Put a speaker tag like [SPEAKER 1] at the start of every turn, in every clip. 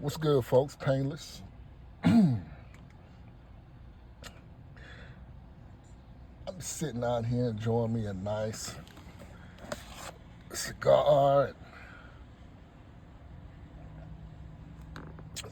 [SPEAKER 1] What's good, folks? Painless. I'm sitting out here enjoying me a nice cigar.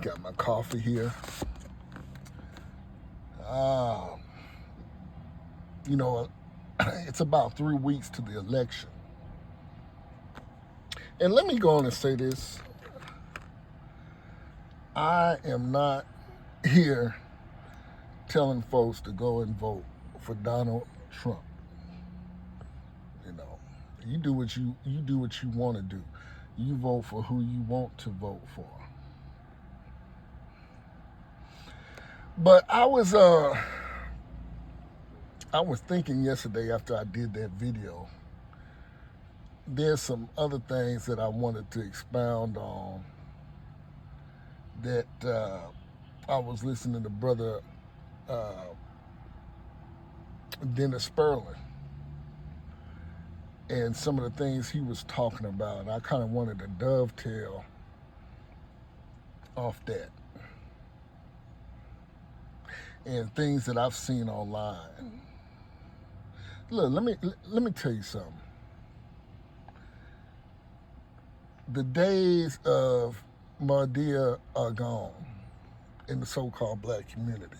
[SPEAKER 1] Got my coffee here. Um, you know, it's about 3 weeks to the election. And let me go on and say this. I am not here telling folks to go and vote for Donald Trump. You know, you do what you want to do. You vote for who you want to vote for. But I was thinking yesterday after I did that video. There's some other things that I wanted to expound on that I was listening to brother uh, Dennis Sperling and some of the things he was talking about. I kind of wanted to dovetail off that and things that I've seen online. Look, let me tell you something. The days of Mardia are gone in the so-called black community.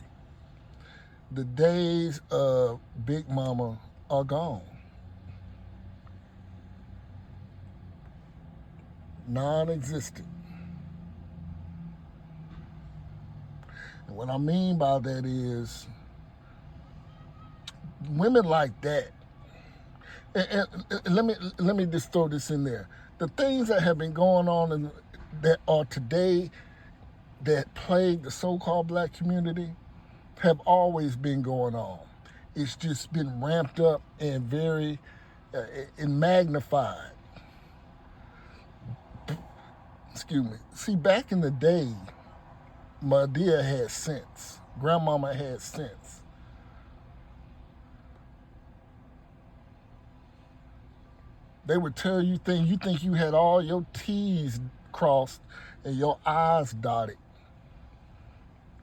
[SPEAKER 1] The days of Big Mama are gone. Non-existent. And what I mean by that is women like that. And let me just throw this in there. The things that have been going on that are today that plague the so-called black community have always been going on. It's just been ramped up and very and magnified. Excuse me. See, back in the day, my dear had sense. Grandmama had sense. They would tell you things. You think you had all your T's crossed and your I's dotted.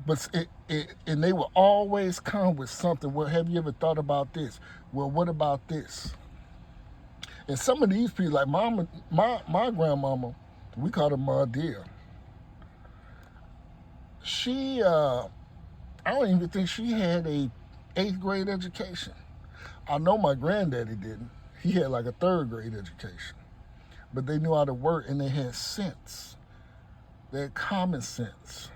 [SPEAKER 1] But and they will always come with something. Well, have you ever thought about this? Well, what about this? And some of these people, like my grandmama, we called her Ma Dear. She, I don't even think she had a eighth grade education. I know my granddaddy didn't. He had like a third grade education. But they knew how to work and they had sense. They had common sense.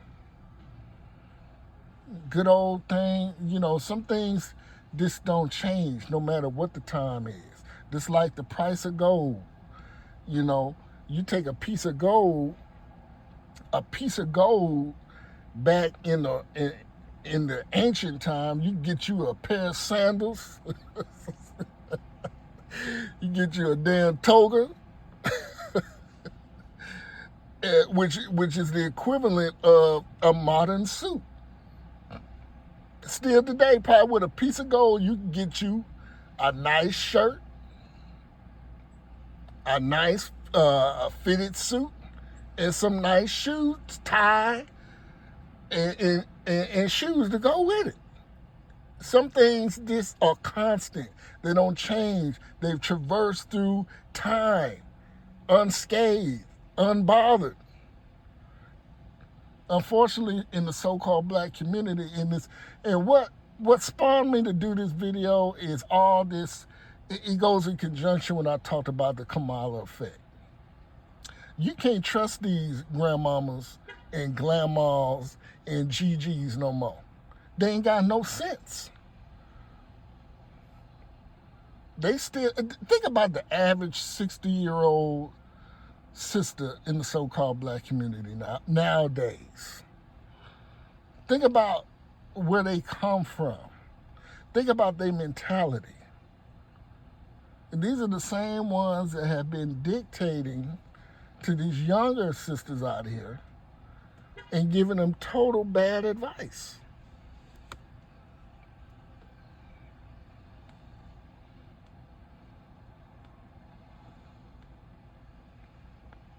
[SPEAKER 1] Good old thing, some things just don't change no matter what the time is. Just like the price of gold. You know, you take a piece of gold back in the ancient time, you get you a pair of sandals, you get you a damn toga, which is the equivalent of a modern suit. Still today, probably with a piece of gold, you can get you a nice shirt, a nice fitted suit, and some nice shoes, tie, and shoes to go with it. Some things just are constant. They don't change. They've traversed through time, unscathed, unbothered. Unfortunately, in the so-called black community, and what spawned me to do this video is all this. It goes in conjunction when I talked about the Kamala effect. You can't trust these grandmamas and grandmas and GGs no more. They ain't got no sense. They still think about the average 60-year-old sister in the so-called black community nowadays. Think about where they come from. Think about their mentality. And these are the same ones that have been dictating to these younger sisters out here and giving them total bad advice.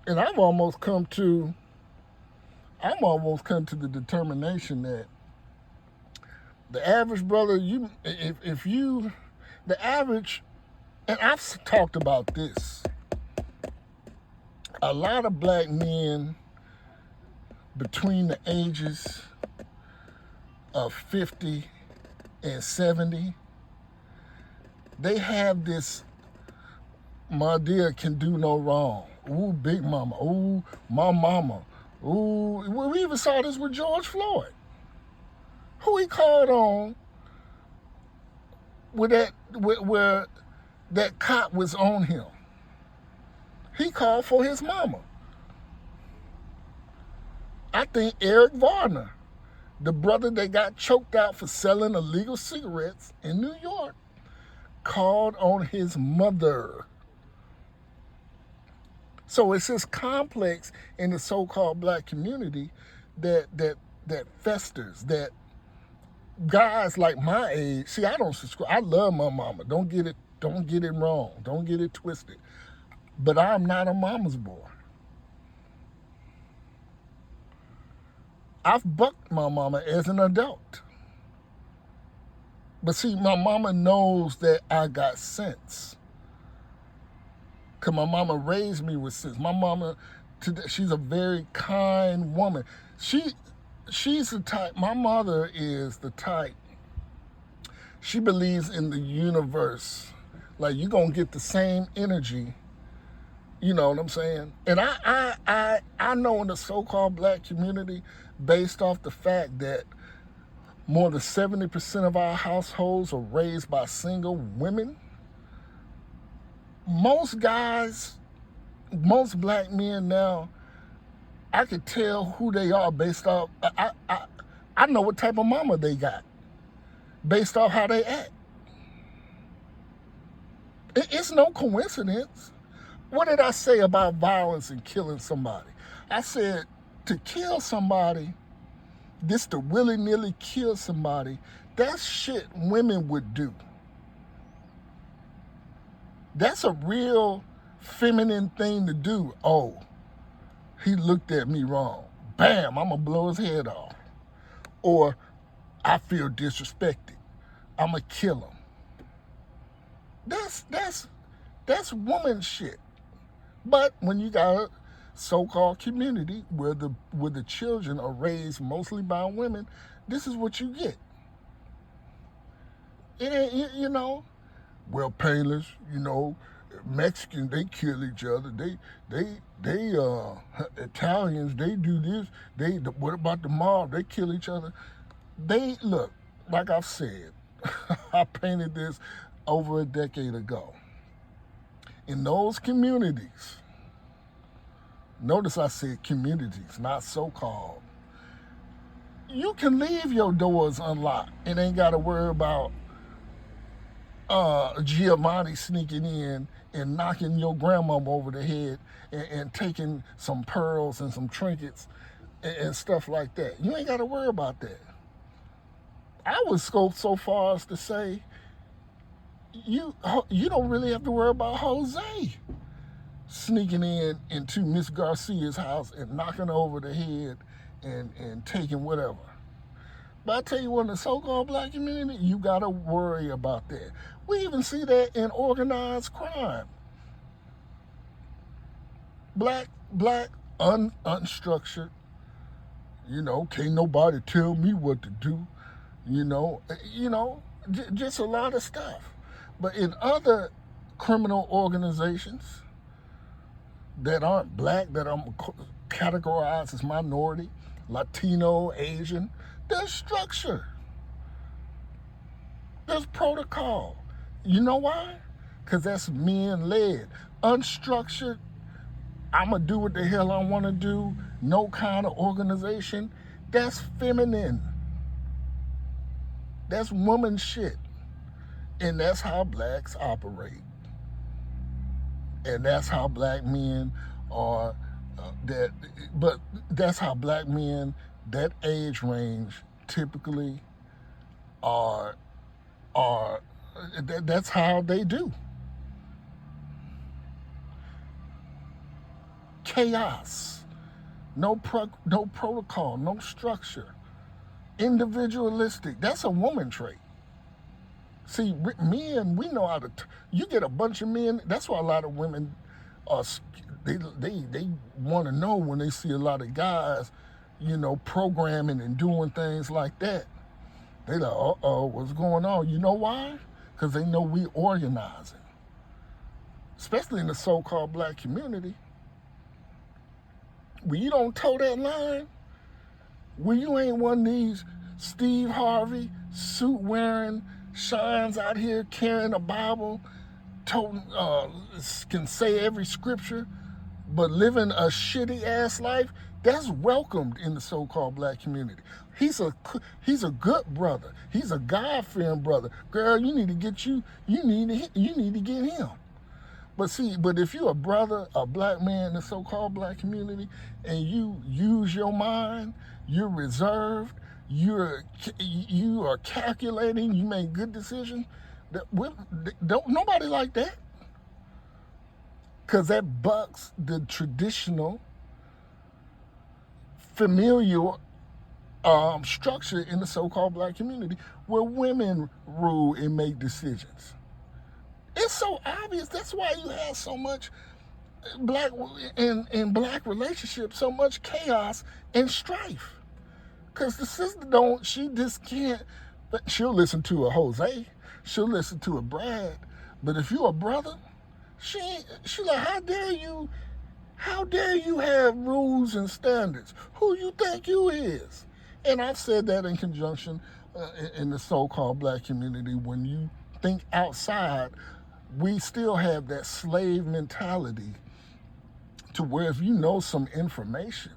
[SPEAKER 1] And I've I'm almost come to the determination that the average brother, if you, the average, and I've talked about this, a lot of black men between the ages of 50 and 70, they have this, my dear can do no wrong. Ooh, big mama. Ooh, my mama. Ooh, we even saw this with George Floyd, who he called on where that cop was on him. He called for his mama. I think Eric Varner, the brother that got choked out for selling illegal cigarettes in New York, called on his mother. So it's this complex in the so-called black community that festers, that guys like my age, see, I don't subscribe. I love my mama. Don't get it wrong. Don't get it twisted. But I'm not a mama's boy. I've bucked my mama as an adult. But see, my mama knows that I got sense. Because my mama raised me with sense. My mama, she's a very kind woman. She's the type, my mother is the type, she believes in the universe. Like, you're going to get the same energy, you know what I'm saying? And I know in the so-called black community, based off the fact that more than 70% of our households are raised by single women, most guys, most black men now, I could tell who they are based off, I know what type of mama they got based off how they act. It's no coincidence. What did I say about violence and killing somebody? I said to kill somebody, this to willy-nilly kill somebody, that's shit women would do. That's a real feminine thing to do. Oh, he looked at me wrong. Bam, I'm going to blow his head off. Or, I feel disrespected. I'm going to kill him. That's woman shit. But when you got a so-called community where the children are raised mostly by women, this is what you get. It ain't, you know, well, painless, you know, Mexicans, they kill each other. They Italians, they do this. What about the mob? They kill each other. They, look, like I've said, I painted this over a decade ago. In those communities, notice I said communities, not so-called, you can leave your doors unlocked and ain't got to worry about Giovanni sneaking in and knocking your grandmama over the head and taking some pearls and some trinkets and stuff like that. You ain't got to worry about that. I would go so far as to say, you don't really have to worry about Jose sneaking into Miss Garcia's house and knocking her over the head and taking whatever. But I tell you what, in the so-called black community, you got to worry about that. We even see that in organized crime. Black, unstructured, you know, can't nobody tell me what to do, you know, just a lot of stuff. But in other criminal organizations that aren't black, that are categorized as minority, Latino, Asian, there's structure. There's protocol. You know why? Because that's men-led. Unstructured, I'm going to do what the hell I want to do, no kind of organization, that's feminine. That's woman shit. And that's how blacks operate. And that's how black men are, but that's how black men, that age range, typically that's how they do. Chaos. no protocol, no structure, individualistic. That's a woman trait. See, men, we know how to. You get a bunch of men. That's why a lot of women are. They want to know when they see a lot of guys, programming and doing things like that. They like, what's going on? You know why? Because they know we organizing, especially in the so-called black community. When you don't toe that line, when you ain't one of these Steve Harvey suit wearing shines out here carrying a Bible, can say every scripture, but living a shitty ass life, that's welcomed in the so-called black community. He's a good brother. He's a God-fearing brother. Girl, you need to get him. But if you're a brother, a black man in the so-called black community, and you use your mind, you're reserved, you are calculating, you make good decisions, don't nobody like that. Because that bucks the traditional familial structure in the so-called black community where women rule and make decisions. It's so obvious. That's why you have so much in black relationships, so much chaos and strife. Because the sister she just can't, but she'll listen to a Jose, she'll listen to a Brad, but if you're a brother, she like, how dare you have rules and standards? Who you think you is? And I've said that in conjunction in the so-called black community, when you think outside, we still have that slave mentality to where if you know some information,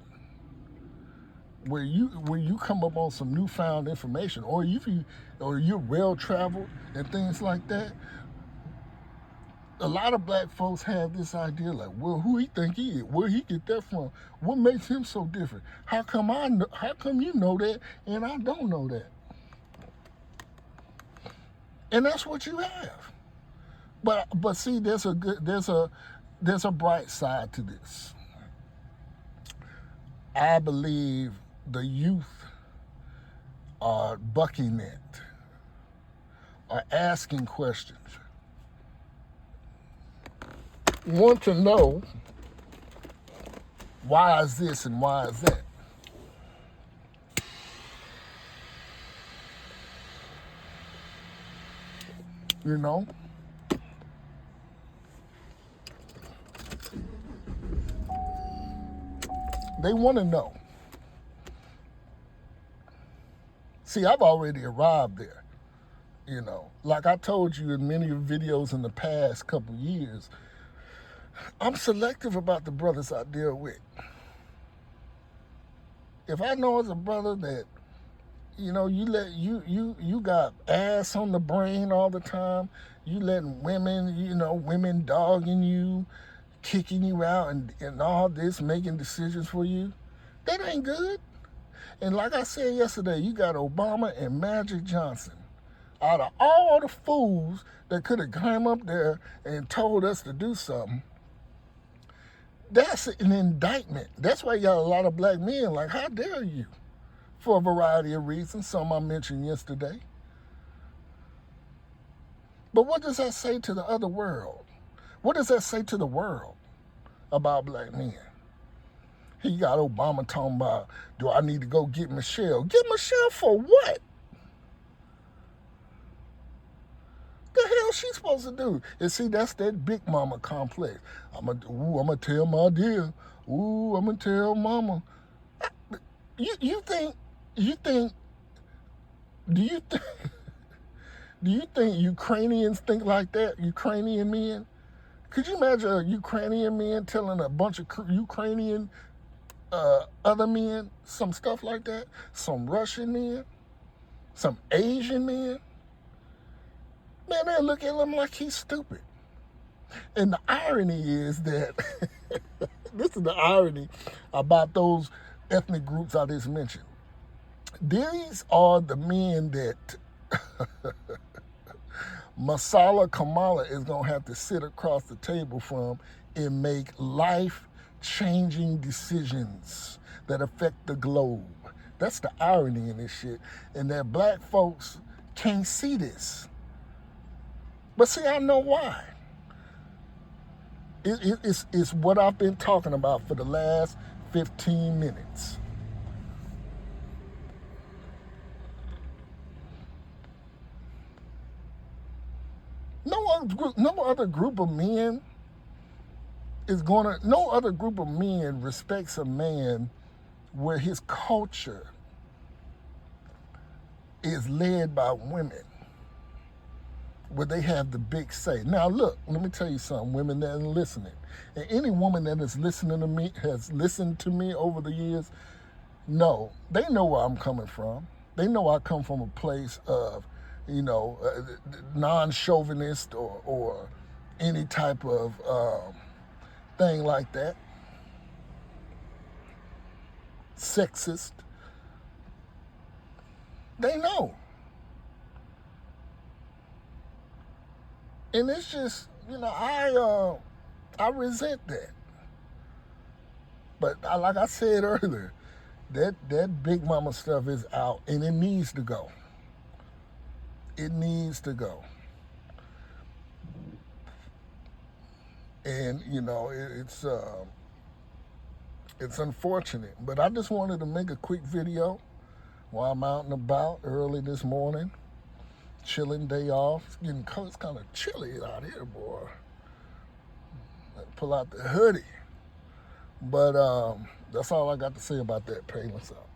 [SPEAKER 1] where you come up on some newfound information, or you're well traveled and things like that, a lot of black folks have this idea like, well, who he think he is? Where he get that from? What makes him so different? How come you know that and I don't know that? And that's what you have. But see, there's a bright side to this. I believe the youth are bucking it, are asking questions, want to know why is this and why is that. You know? They want to know. See, I've already arrived there. Like I told you in many videos in the past couple years, I'm selective about the brothers I deal with. If I know as a brother that, you got ass on the brain all the time, you letting women dogging you, kicking you out and all this, making decisions for you, that ain't good. And like I said yesterday, you got Obama and Magic Johnson. Out of all the fools that could have come up there and told us to do something, that's an indictment. That's why you got a lot of black men like, how dare you? For a variety of reasons, some I mentioned yesterday. But what does that say to the other world? What does that say to the world about black men? He got Obama talking about, do I need to go get Michelle? Get Michelle for what? The hell she supposed to do? And see, that's that big mama complex. I'm gonna tell my dear. I'm gonna tell mama. Do you think Ukrainians think like that? Ukrainian men? Could you imagine a Ukrainian man telling a bunch of Ukrainian other men some stuff like that? Some Russian men? Some Asian men? Man, they look at him like he's stupid. And the irony is that, this is the irony about those ethnic groups I just mentioned. These are the men that Masala Kamala is going to have to sit across the table from and make life-changing decisions. that affect the globe. That's the irony in this shit. And that black folks can't see this. But see, I know why. It's what I've been talking about for the last 15 minutes. No other group of men no other group of men respects a man where his culture is led by women, where they have the big say. Now look, let me tell you something, women that are listening, and any woman that is listening to me, has listened to me over the years, they know where I'm coming from. They know I come from a place of, non-chauvinist or any type of thing like that. Sexist. They know. And it's just, I resent that. But like I said earlier, that big mama stuff is out, and it needs to go. It needs to go. And it's unfortunate, but I just wanted to make a quick video while I'm out and about early this morning, chilling, day off. It's kind of chilly out here, boy. Pull out the hoodie. But that's all I got to say about that. Payless out.